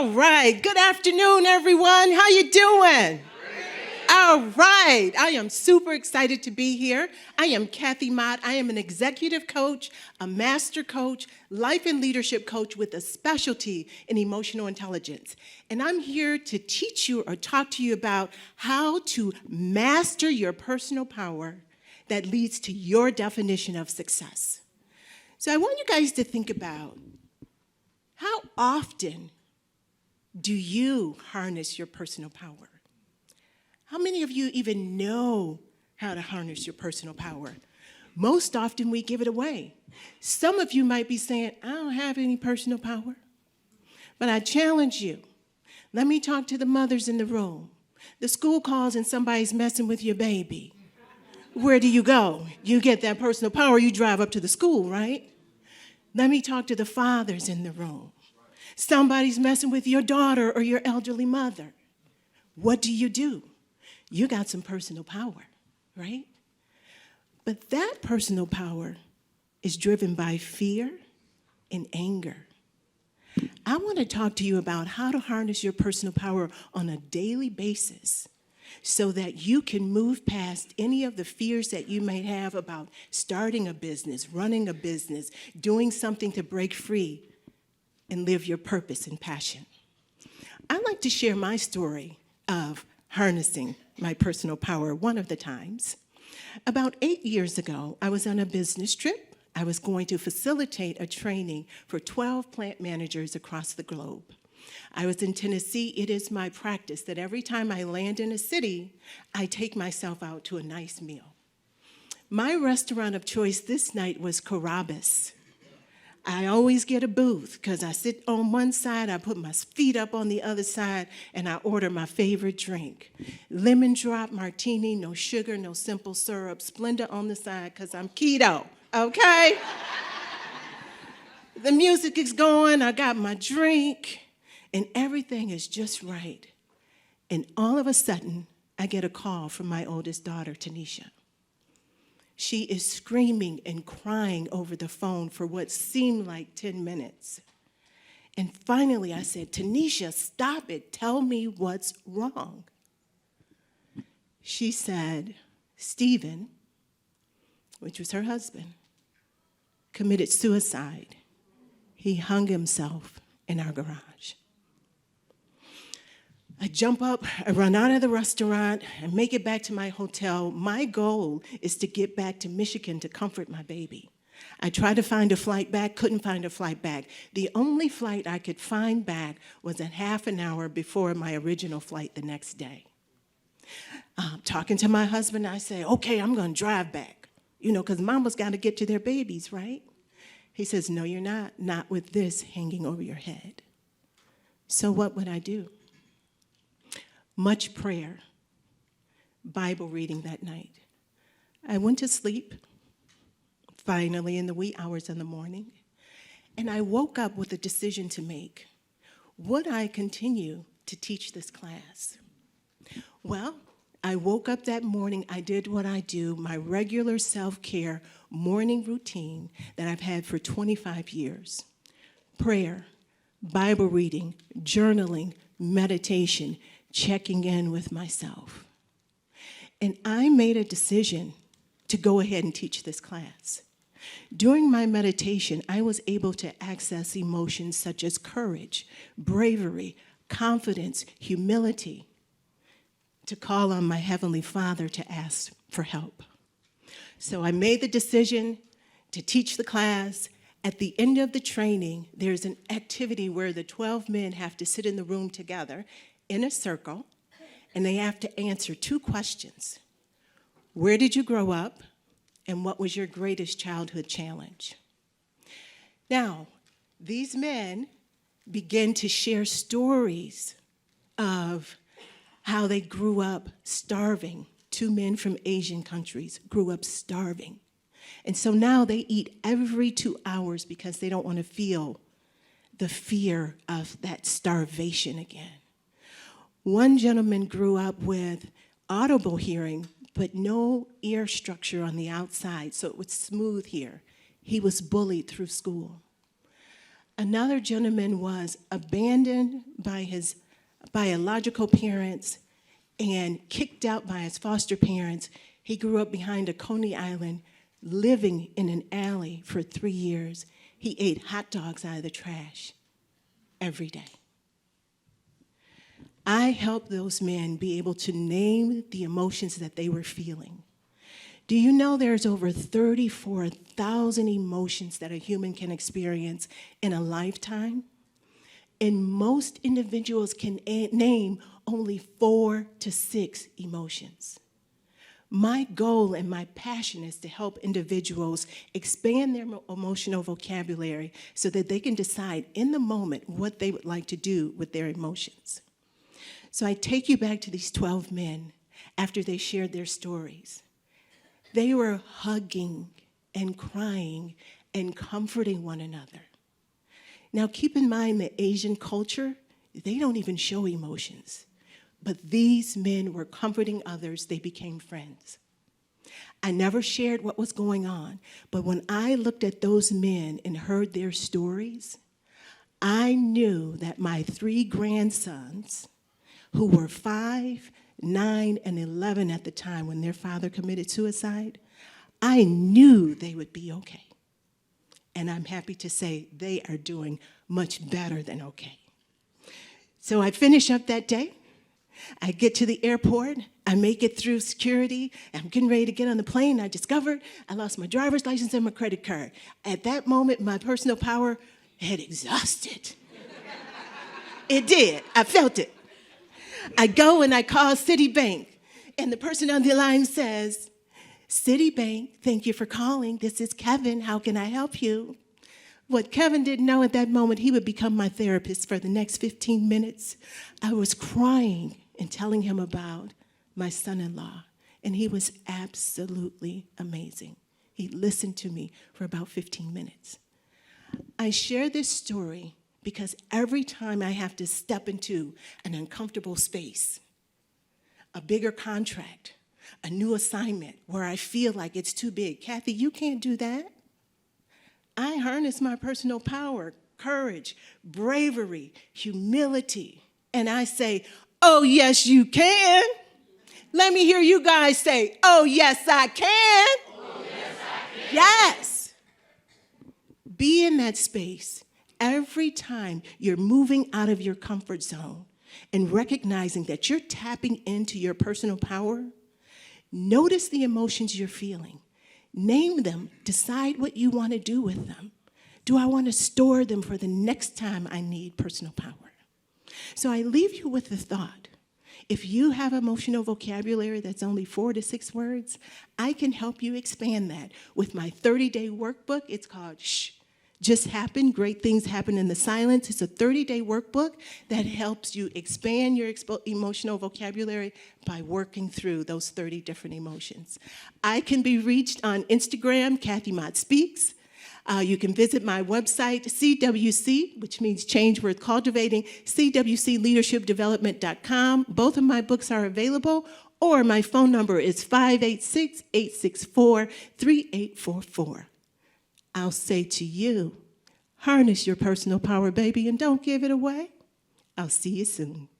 All right. Good afternoon, everyone. How you doing? All right. I am super excited to be here. I am Cathy Mott. I am an executive coach, a master coach, life and leadership coach with a specialty in emotional intelligence. And I'm here to teach you or talk to you about how to master your personal power that leads to your definition of success. So I want you guys to think about how often do you harness your personal power? How many of you even know how to harness your personal power? Most often we give it away. Some of you might be saying, I don't have any personal power. But I challenge you. Let me talk to the mothers in the room. The school calls and somebody's messing with your baby. Where do you go? You get that personal power, you drive up to the school, right? Let me talk to the fathers in the room. Somebody's messing with your daughter or your elderly mother. What do? You got some personal power, right? But that personal power is driven by fear and anger. I want to talk to you about how to harness your personal power on a daily basis so that you can move past any of the fears that you might have about starting a business, running a business, doing something to break free and live your purpose and passion. I like to share my story of harnessing my personal power one of the times. About 8 years ago, I was on a business trip. I was going to facilitate a training for 12 plant managers across the globe. I was in Tennessee. It is my practice that every time I land in a city, I take myself out to a nice meal. My restaurant of choice this night was Carrabba's. I always get a booth because I sit on one side, I put my feet up on the other side, and I order my favorite drink. Lemon drop martini, no sugar, no simple syrup, Splenda on the side because I'm keto, okay? The music is going, I got my drink, and everything is just right. And all of a sudden, I get a call from my oldest daughter, Tanisha. She is screaming and crying over the phone for what seemed like 10 minutes. And finally, I said, Tanisha, stop it. Tell me what's wrong. She said, Stephen, which was her husband, committed suicide. He hung himself in our garage. I jump up, I run out of the restaurant, and make it back to my hotel. My goal is to get back to Michigan to comfort my baby. I tried to find a flight back, couldn't find a flight back. The only flight I could find back was a half an hour before my original flight the next day. Talking to my husband, I say, okay, I'm going to drive back, because mama's got to get to their babies, right? He says, no, you're not with this hanging over your head. So what would I do? Much prayer, Bible reading that night. I went to sleep, finally in the wee hours of the morning, and I woke up with a decision to make. Would I continue to teach this class? Well, I woke up that morning, I did what I do, my regular self-care morning routine that I've had for 25 years. Prayer, Bible reading, journaling, meditation, checking in with myself. And I made a decision to go ahead and teach this class. During my meditation, I was able to access emotions such as courage, bravery, confidence, humility, to call on my Heavenly Father to ask for help. So I made the decision to teach the class. At the end of the training, there's an activity where the 12 men have to sit in the room together in a circle, and they have to answer 2 questions. Where did you grow up, and what was your greatest childhood challenge? Now, these men begin to share stories of how they grew up starving. 2 men from Asian countries grew up starving. And so now they eat every 2 hours because they don't want to feel the fear of that starvation again. One gentleman grew up with audible hearing, but no ear structure on the outside, so it was smooth here. He was bullied through school. Another gentleman was abandoned by his biological parents and kicked out by his foster parents. He grew up behind a Coney Island, living in an alley for 3 years. He ate hot dogs out of the trash every day. I helped those men be able to name the emotions that they were feeling. Do you know there's over 34,000 emotions that a human can experience in a lifetime? And most individuals can name only 4 to 6 emotions. My goal and my passion is to help individuals expand their emotional vocabulary so that they can decide in the moment what they would like to do with their emotions. So I take you back to these 12 men after they shared their stories. They were hugging and crying and comforting one another. Now keep in mind the Asian culture, they don't even show emotions. But these men were comforting others, they became friends. I never shared what was going on, but when I looked at those men and heard their stories, I knew that my 3 grandsons, who were 5, 9, and 11 at the time when their father committed suicide, I knew they would be okay. And I'm happy to say they are doing much better than okay. So I finish up that day. I get to the airport. I make it through security. I'm getting ready to get on the plane. I discovered I lost my driver's license and my credit card. At that moment, my personal power had exhausted. It did. I felt it. I go and I call Citibank, and the person on the line says, "Citibank, thank you for calling. This is Kevin. How can I help you?" What Kevin didn't know at that moment, he would become my therapist for the next 15 minutes. I was crying and telling him about my son-in-law, and he was absolutely amazing. He listened to me for about 15 minutes. I share this story because every time I have to step into an uncomfortable space, a bigger contract, a new assignment where I feel like it's too big, Cathy, you can't do that. I harness my personal power, courage, bravery, humility, and I say, "Oh, yes, you can." Let me hear you guys say, "Oh, yes, I can." Oh, yes, I can. Yes. Be in that space every time you're moving out of your comfort zone and recognizing that you're tapping into your personal power. Notice the emotions you're feeling. Name them. Decide what you want to do with them. Do I want to store them for the next time I need personal power? So I leave you with the thought. If you have emotional vocabulary that's only 4 to 6 words, I can help you expand that with my 30-day workbook. It's called Shh, Just Happen. Great Things Happen in the Silence. It's a 30-day workbook that helps you expand your emotional vocabulary by working through those 30 different emotions. I can be reached on Instagram, Cathy Mott Speaks. You can visit my website, CWC, which means Change Worth Cultivating, cwcleadershipdevelopment.com. Both of my books are available, or my phone number is 586-864-3844. I'll say to you, harness your personal power, baby, and don't give it away. I'll see you soon.